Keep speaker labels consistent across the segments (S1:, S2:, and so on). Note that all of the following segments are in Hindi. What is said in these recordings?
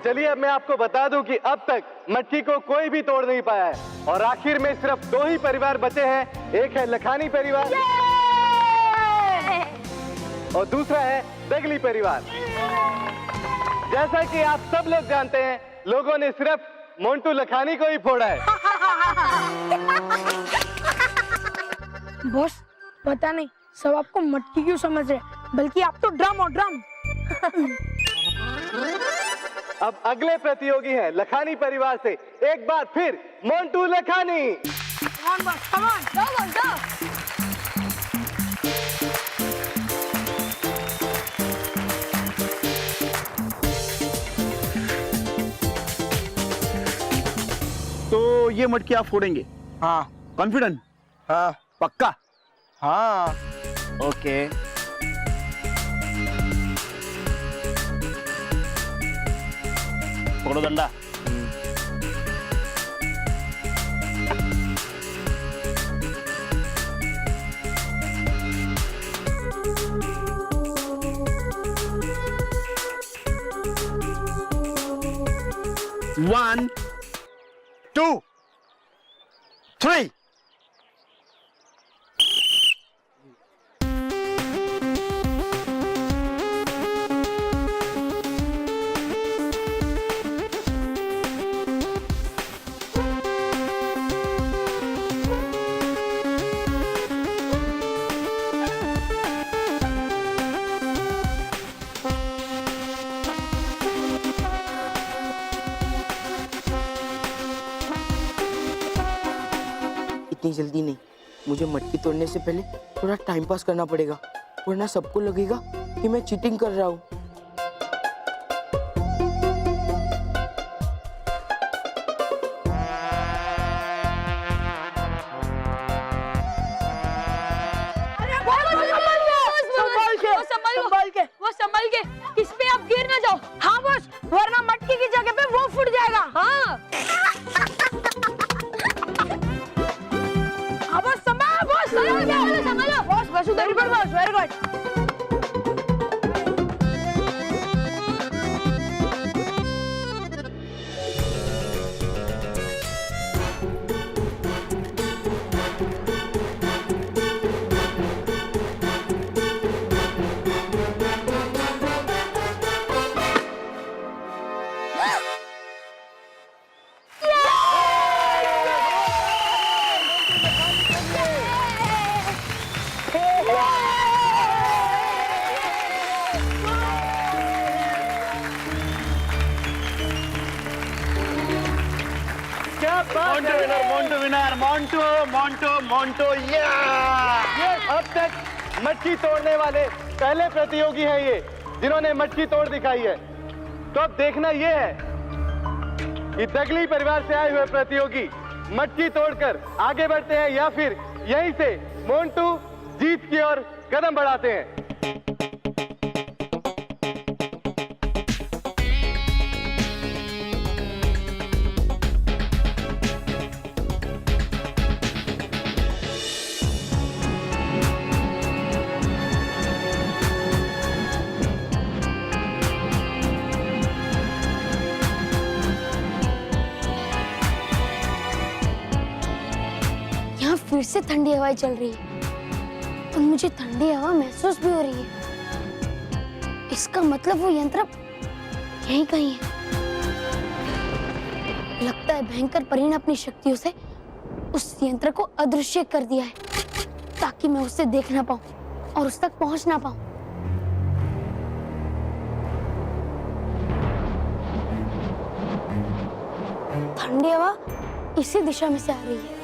S1: चलिए अब मैं आपको बता दूं कि अब तक मटकी को कोई भी तोड़ नहीं पाया है और आखिर में सिर्फ 2 ही परिवार बचे हैं। एक है लखानी परिवार और दूसरा है दगली परिवार। जैसा कि आप सब लोग जानते हैं, लोगों ने सिर्फ मोंटू लखानी को ही फोड़ा है।
S2: बॉस, पता नहीं सब आपको मटकी क्यों समझ रहे, बल्कि आप तो ड्रम और ड्रम।
S1: अब अगले प्रतियोगी हैं लखानी परिवार से एक बार फिर Montu Lakhani.
S2: Come on, boss, come on. Go, boss, go.
S3: तो ये मटकी आप फोड़ेंगे?
S4: हाँ।
S3: कॉन्फिडेंट?
S4: हाँ।
S3: पक्का?
S4: हाँ।
S3: ओके। पकड़ो डंडा। One, 2, 3.
S4: इतनी जल्दी नहीं, मुझे मटकी तोड़ने से पहले थोड़ा टाइम पास करना पड़ेगा, वरना सबको लगेगा कि मैं चीटिंग कर रहा हूँ।
S2: संभल के, इस पे आप गिर ना जाओ। हाँ बॉस, वरना मटकी की जगह पे वो फूट जाएगा। हाँ। बॉस संभालो, बॉस संभालो, बॉस बस उधर ऊपर, बॉस वेरी गुड।
S1: मोंटू ये अब तक मटकी तोड़ने वाले पहले प्रतियोगी हैं ये, जिन्होंने मटकी तोड़ दिखाई है। तो अब देखना ये है कि दगली परिवार से आए हुए प्रतियोगी मटकी तोड़कर आगे बढ़ते हैं या फिर यहीं से मोंटू जीत की ओर कदम बढ़ाते हैं।
S5: फिर से ठंडी हवाएं चल रही है और मुझे ठंडी हवा महसूस भी हो रही है। इसका मतलब वो यंत्र यहीं कहीं है। लगता है भयंकर परी ने अपनी शक्तियों से उस यंत्र को अदृश्य कर दिया है ताकि मैं उसे देख ना पाऊं और उस तक पहुंच ना पाऊं। ठंडी हवा इसी दिशा में से आ रही है।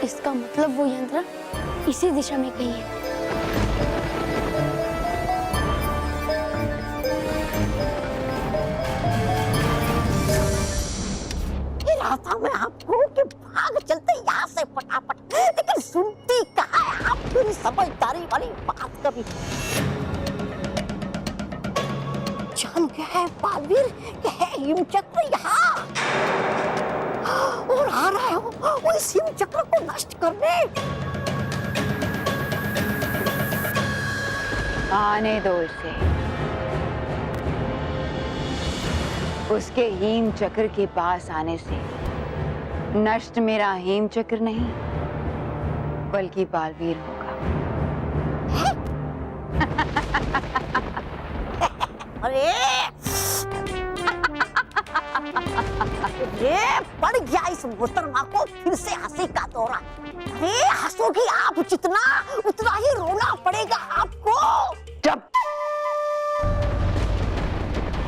S5: इसका मतलब वो यंत्र इसी दिशा में कहीं है।
S6: रहा था मैं आपको कि भाग चलते यहाँ से फटाफट, लेकिन सुनती कहाँ है आप मेरी समझदारी वाली बात कभी। जान गया है बालवीर कि है हिमचक्र यहाँ और आ रहा है वो इस हिमचक्र को नष्ट करने।
S7: आने दो इसे। उसके हीम चक्र के पास आने से नष्ट मेरा हेम चक्र नहीं बल्कि बालवीर होगा।
S6: अरे ये पड़ गया इस मोहतरमा को फिर से हंसी का दौरा। अरे हंसोगी आप जितना उतना ही रोना पड़ेगा आपको।
S7: जब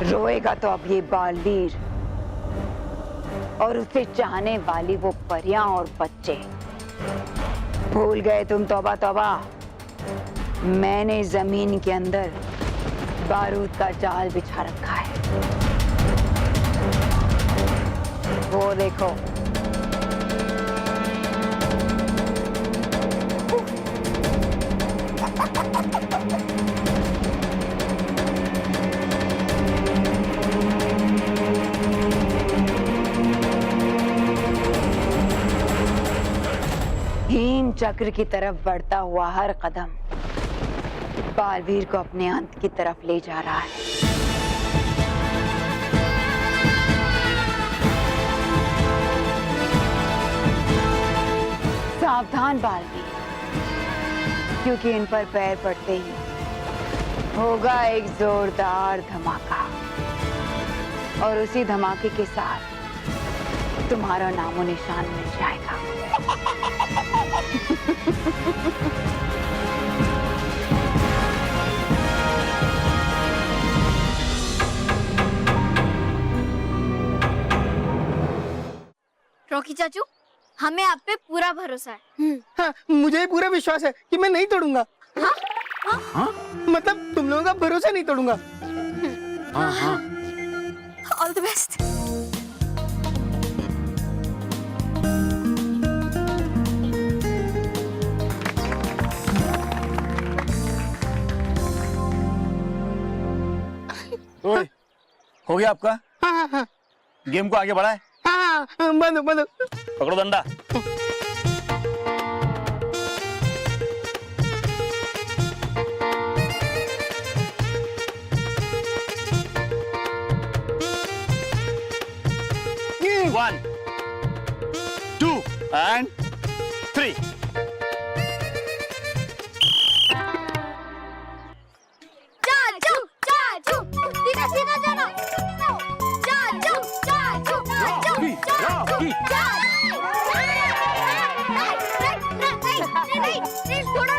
S7: रोएगा तो अब ये बालवीर और उसे चाहने वाली वो परियां और बच्चे। भूल गए तुम? तौबा तौबा, मैंने जमीन के अंदर बारूद का जाल बिछा रखा है। वो देखो। हीम चक्र की तरफ बढ़ता हुआ हर कदम बालवीर को अपने अंत की तरफ ले जा रहा है। सावधान बालवीर, क्योंकि इन पर पैर पड़ते ही होगा एक जोरदार धमाका और उसी धमाके के साथ तुम्हारा नामो निशान मिट जाएगा।
S5: रॉकी चाचू, हमें आप पे पूरा भरोसा है।
S2: हाँ, मुझे भी पूरा विश्वास है कि मैं नहीं तोड़ूंगा।
S5: हाँ? हाँ?
S2: मतलब तुम लोगों का भरोसा नहीं तोड़ूंगा।
S5: All the best.
S3: ओए, हो गया आपका?
S2: हाँ हाँ
S3: गेम को आगे बढ़ाए।
S2: हाँ, बंदो बंदो।
S3: पकड़ो डंडा। One, 2 and 3.
S5: चाचू, चाचू, सीधा सीधा जाना। चाचू, चाचू, चाचू, चाचू, नहीं, थोड़ा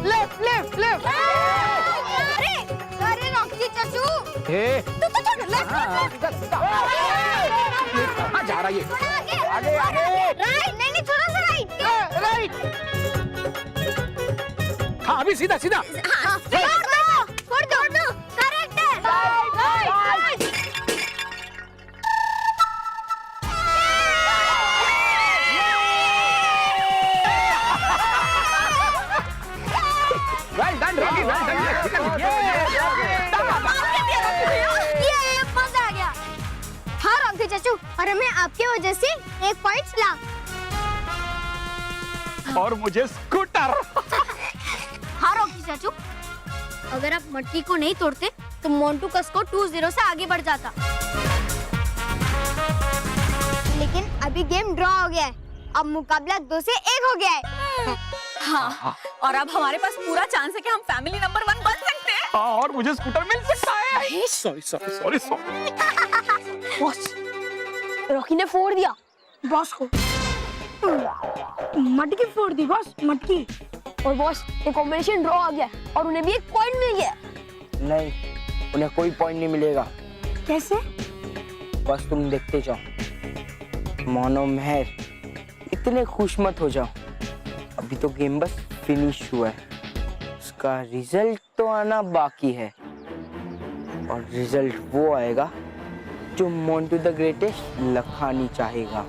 S2: लेफ्ट लेफ्ट लेफ्ट।
S5: अरे रॉकी चाचू, तू तो छोड़ लेफ्ट।
S3: कहाँ जा रहा है ये?
S5: आगे आगे। राइट, नहीं थोड़ा सा राइट।
S2: राइट।
S3: हाँ, अभी सीधा सीधा।
S5: छोड़ दो, करेक्ट है।
S3: Well done, Rocky. Well done.
S5: ये मजा आ गया। हाँ रॉकी चाचू, और हमें आपकी वजह से 1 पॉइंट ला।
S3: और मुझे स्कूटर।
S5: हाँ रॉकी चाचू, अगर आप मटकी को नहीं तोड़ते तो मोंटू का स्कोर 2-0 से आगे बढ़ जाता। लेकिन अभी गेम ड्रॉ हो गया है, अब मुकाबला 2 से 1 हो गया है।
S8: हाँ, और अब हमारे पास पूरा चांस है कि हम फैमिली नंबर 1 बन सकते हैं।
S3: हाँ, और मुझे स्कूटर मिल सकता है। सॉरी।
S2: बॉस, रॉकी ने फोड़ दिया बॉस को। मटकी फोड़ दी बॉस, मटकी।
S9: और बॉस, ये कॉम्बिनेशन ड्रॉ आ गया और उन्हें भी 1 पॉइंट मिल गया।
S4: नहीं, उन्हें कोई पॉइंट नहीं मिलेगा।
S2: कैसे?
S4: बस तुम देखते जाओ। मोनो मेहर, इतने खुश मत हो जाओ। अभी तो गेम बस फिनिश हुआ है, उसका रिजल्ट तो आना बाकी है। और रिजल्ट वो आएगा जो मोंटू द ग्रेटेस्ट लखानी चाहेगा।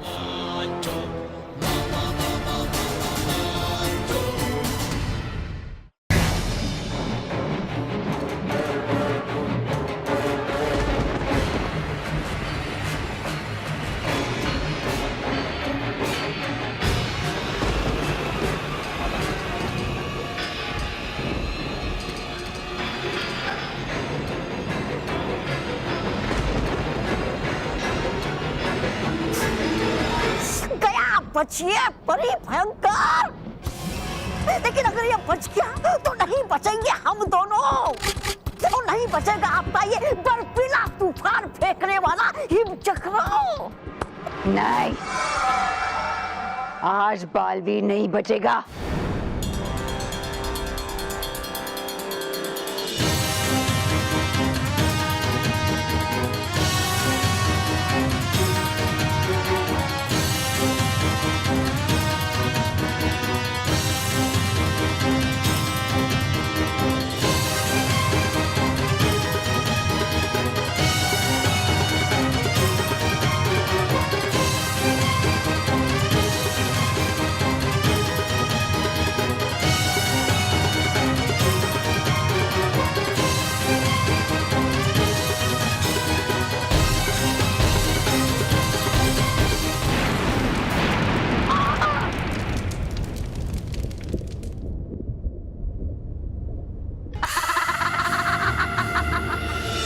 S6: बचिए बड़ी भयंकर। लेकिन अगर ये बच गया तो नहीं बचेंगे हम दोनों। तो नहीं बचेगा आपका ये बर्फीला तूफान फेंकने वाला हिमचक्र।
S7: नहीं, आज बालवीर नहीं बचेगा।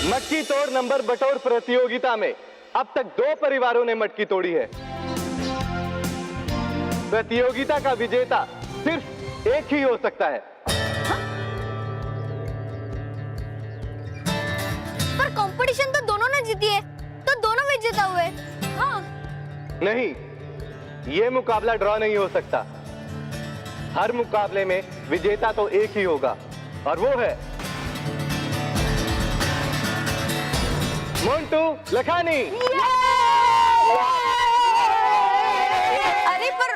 S1: मटकी तोड़ नंबर बटोर प्रतियोगिता में अब तक 2 परिवारों ने मटकी तोड़ी है। प्रतियोगिता का विजेता सिर्फ एक ही हो सकता है।
S5: पर कंपटीशन तो दोनों ने जीती है, तो दोनों विजेता हुए। हाँ।
S1: नहीं, ये मुकाबला ड्रॉ नहीं हो सकता। हर मुकाबले में विजेता तो एक ही होगा और वो है मोंटू लखानी।
S8: अरे पर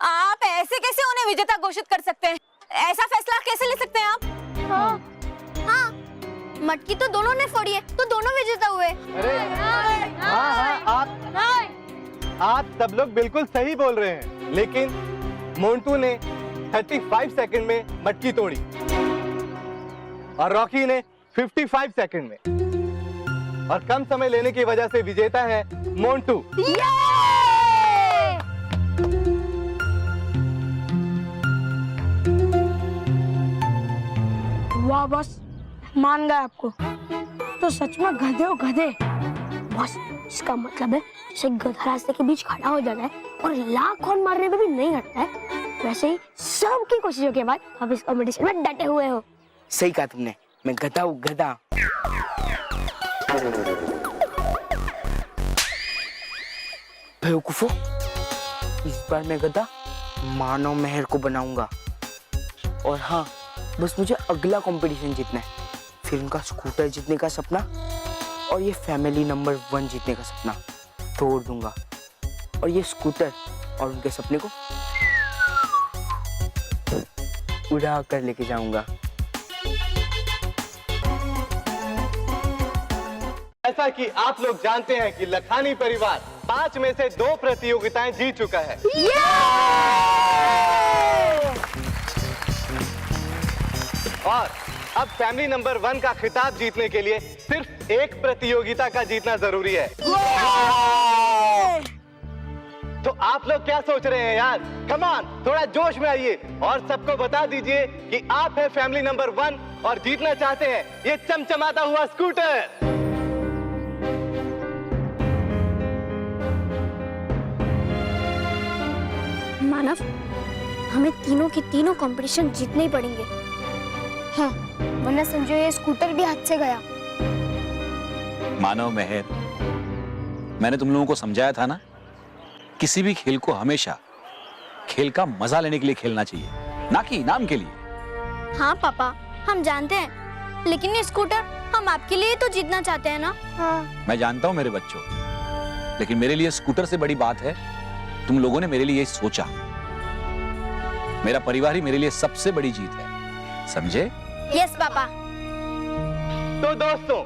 S8: आप ऐसे कैसे उन्हें विजेता घोषित कर सकते हैं? ऐसा फैसला कैसे ले सकते हैं आप?
S5: हाँ, मटकी तो दोनों ने फोड़ी है, तो दोनों विजेता हुए।
S1: अरे हाँ, आप सब लोग बिल्कुल सही बोल रहे हैं, लेकिन मोंटू ने 35 सेकंड में मटकी तोड़ी और रॉकी ने 55 सेकंड में, और कम समय लेने की वजह से विजेता है मोंटू।
S2: वाह बॉस, मान गए आपको। तो सच में गधे हो गधे। बॉस, इसका मतलब है जैसे गधा रास्ते के बीच खड़ा हो जाता है और लाख हॉर्न मारने में भी नहीं हटता है, वैसे ही सबकी कोशिशों के बाद आप इस कॉम्पिटिशन में डटे हुए हो।
S4: सही कहा तुमने, मैं गधा हूँ, गधा। बेवकूफो, इस बार मैं गधा मानव मेहर को बनाऊंगा। और हाँ, बस मुझे अगला कंपटीशन जीतना है, फिर उनका स्कूटर जीतने का सपना और ये फैमिली नंबर 1 जीतने का सपना तोड़ दूंगा, और ये स्कूटर और उनके सपने को उड़ा कर लेके जाऊंगा।
S1: ऐसा कि आप लोग जानते हैं कि लखानी परिवार 5 में से 2 प्रतियोगिताएं जीत चुका है। और अब फैमिली नंबर 1 का खिताब जीतने के लिए सिर्फ एक प्रतियोगिता का जीतना जरूरी है। तो आप लोग क्या सोच रहे हैं यार? कम ऑन, थोड़ा जोश में आइए और सबको बता दीजिए कि आप है फैमिली नंबर 1 और जीतना चाहते हैं ये चमचमाता हुआ स्कूटर।
S5: मानव, हमें तीनों की तीनों कंपटीशन जीतने ही पड़ेंगे। हाँ, वरना समझो ये स्कूटर भी हाथ से गया।
S3: मानव मेहर, मैंने तुम लोगों को समझाया था ना, किसी भी खेल को हमेशा खेल का मजा लेने के लिए खेलना चाहिए, ना कि इनाम के लिए।
S5: हाँ पापा, हम जानते हैं, लेकिन ये स्कूटर हम आपके लिए तो जीतना चाहते हैं ना। हाँ।
S3: मैं जानता हूं मेरे बच्चों, लेकिन मेरे लिए स्कूटर से बड़ी बात है तुम लोगों ने मेरे लिए सोचा। मेरा परिवार ही मेरे लिए सबसे बड़ी जीत है, समझे?
S5: Yes papa.
S1: तो दोस्तों,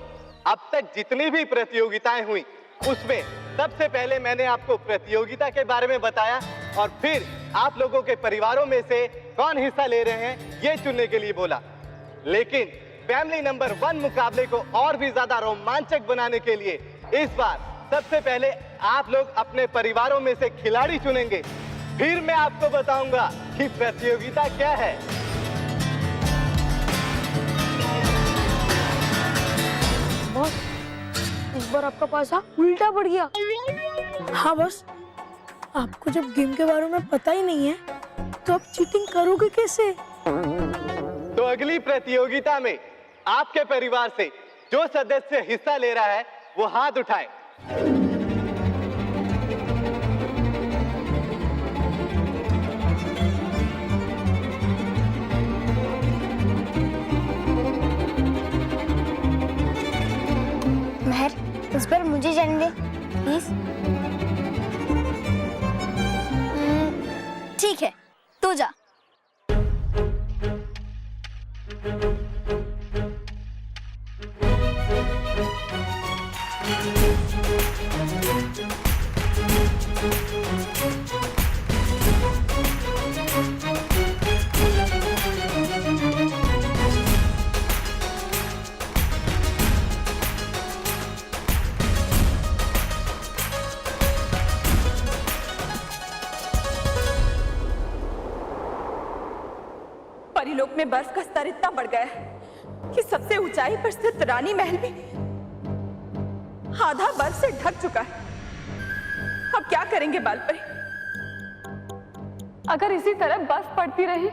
S1: अब तक जितनी भी प्रतियोगिताएं हुई उसमें सबसे पहले मैंने आपको प्रतियोगिता के बारे में बताया और फिर आप लोगों के परिवारों में से कौन हिस्सा ले रहे हैं ये चुनने के लिए बोला। लेकिन फैमिली नंबर 1 मुकाबले को और भी ज्यादा रोमांचक बनाने के लिए इस बार सबसे पहले आप लोग अपने परिवारों में से खिलाड़ी चुनेंगे, फिर मैं आपको बताऊंगा कि प्रतियोगिता क्या है।
S2: बॉस, इस बार आपका पैसा उल्टा पड़ गया। हाँ बॉस, आपको जब गेम के बारे में पता ही नहीं है तो आप चीटिंग करोगे कैसे?
S1: तो अगली प्रतियोगिता में आपके परिवार से जो सदस्य हिस्सा ले रहा है वो हाथ उठाए।
S5: महर, इस बार मुझे जाने दे प्लीज।
S8: ठीक है, तू जा।
S10: परिलोक में बर्फ का स्तर इतना बढ़ गया है कि सबसे ऊंचाई पर स्थित रानी महल भी आधा बर्फ से ढक चुका है। अब क्या करेंगे बालपरी?
S9: अगर इसी तरह बर्फ पड़ती रही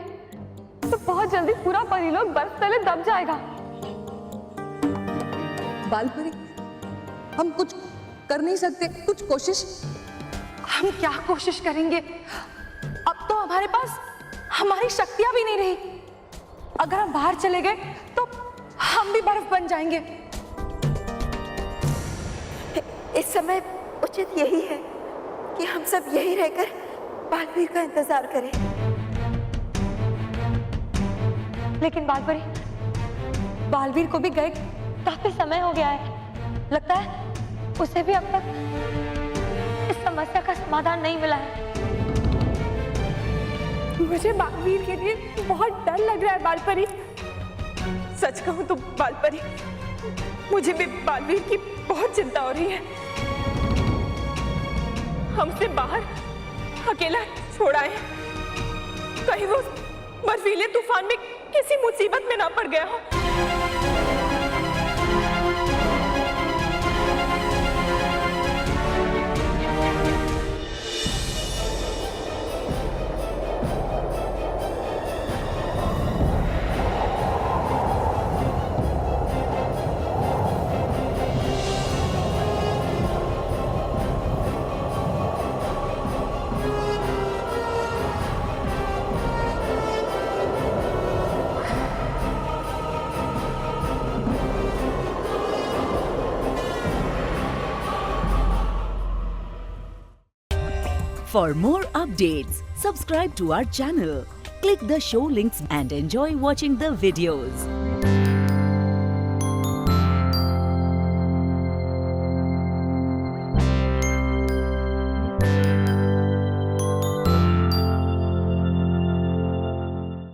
S9: तो बहुत जल्दी पूरा परिलोक बर्फ तले दब जाएगा।
S10: बालपरी, हम कुछ कर नहीं सकते? कुछ कोशिश?
S9: हम क्या कोशिश करेंगे? अब तो हमारे पास हमारी शक्तियां भी नहीं रही। अगर हम बाहर चले गए तो हम भी बर्फ बन जाएंगे।
S10: इस समय उचित यही है कि हम सब यही रहकर बालवीर का इंतजार करें।
S9: लेकिन बालपरी, बालवीर को भी गए काफी समय हो गया है। लगता है उसे भी अब तक इस समस्या का समाधान नहीं मिला है।
S10: मुझे बालवीर के लिए बहुत डर लग रहा है बालपरी। सच कहूं तो बालपरी, मुझे भी बालवीर की बहुत चिंता हो रही है। हमसे बाहर अकेला छोड़ा है, कहीं वो बर्फीले तूफान में किसी मुसीबत में ना पड़ गया हो।
S11: For more updates, subscribe to our channel, click the show links and enjoy watching the videos.